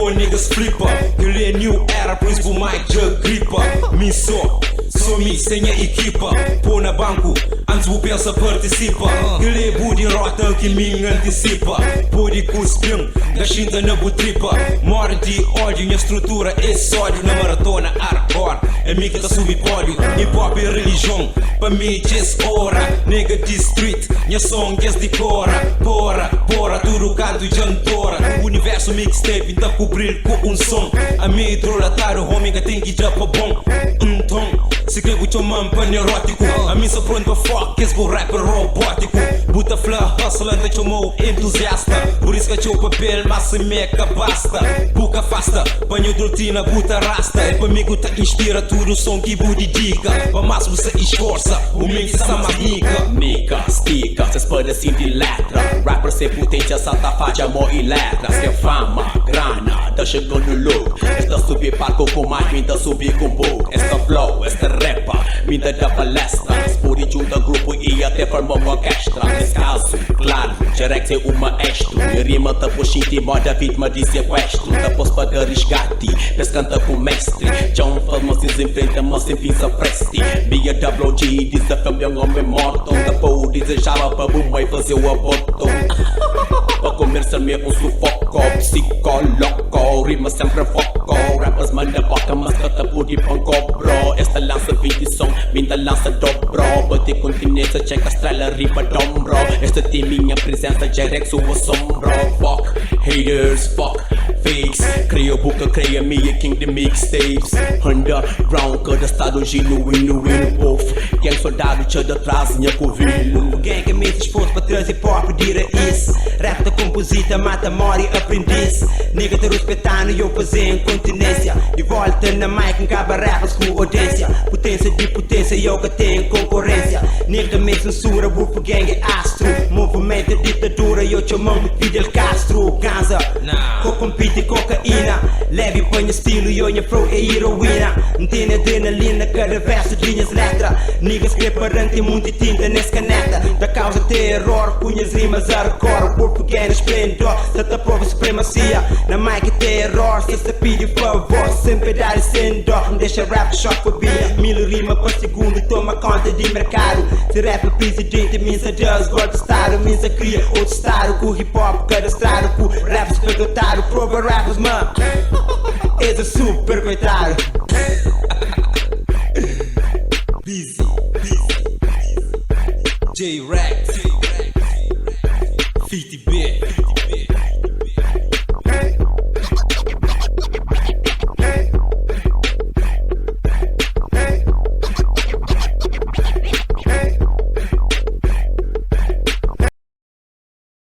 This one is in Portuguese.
Pô, niggas flipa, ele é new era, por isso o mic já gripa. Me sou me sem a equipa. Pô na banco, antes o pensa participa. Ele é budi rota que me antecipa. Pô de cuspim, da chinta na butripa. Morre de ódio, minha estrutura é sódio. Na maratona hardcore, é mim que tá subir pódio. Hip hop é religião, pra mim diz hora. Nigga de street, minha song é de cora. Bora, tudo canto e jantora. O universo mixtape, tá cobrir com um som. A minha hidrolatário, homem que tem que ir pra bom. Tom, se quer o teu man pan erótico. A mim sou pronto pra fuck, esse go rapper robótico. Buta flá, hustler, te chamou entusiasta. Por isso que teu papel, mas se meca basta. Buca afasta, panho rotina, buta rasta. É pra mim que tá inspira tudo, som que budi dica. Pra mais você esforça, o mim que sama rica. Mica, stica, cês podem se de letra. Rapper sem potência, salta faca, amor e letra. Se é fama, grana, tá chegando no look. Esta subir palco com mais, minta subir com book. Esta flow, esta repa, minta da palestra. Spuri junta grupo e até formou uma orquestra. Nesse caso, claro, Jerek é o maestro. E rima tá por xinti, moda vítima de sequestro. Tá pós pagar resgate, pescanta com mestre. John famoso enfrenta, mas sem pisa preste. Bia WG, desafio meu homem morto. Tá pô, desejava pra bumba e fazer o aborto. Pra começar mesmo um sufoco, psicoloco, rima sempre foco. Rappers manda boca, mas cata por de panco, bro. Esta lança 20 som, vinda lança dobro. Bate continência, checa estrela, riba dombro. Esta tem minha presença, Jerek sua assombro. Fuck, haters, fuck, fakes. Cria boca, cria minha king de mixtapes. Underground, cada estado genuíno, povo. Gang soldado, tchau de atrás, minha covil. Gang que me dispôs pra trazer pop de raiz. Rap da composita, mata, mori, aprendiz. Nigga te respeitando e eu fazer incontinência. De volta na mic, encaba rappers com audiência. Potência de potência, eu que tenho concorrência. Nigga me censura, grupo gang é astro. Movimento de ditadura, eu chamo-me Fidel Castro. Ganza, co-compite cocaína. Leve, põe estilo, eu minha flow é heroína. Tem adrenalina, cada verso de minhas letras. Niggas preparando, tem muita tinta nessa caneta. Da causa terror, punhas rimas hardcore. Corpo ganha esplendor, tanta prova supremacia. Na mic terror, se você pede favor, sempre dar sem dó. Não deixa rap choque-fobia. 1000 rimas por segundo, toma conta de mercado. Se rap é presidente, minha Deus, God Estado. Minha cria outro estado, com hip hop cadastrado. Com rappers perguntaram, prova rappers, man. Esse é super coitado.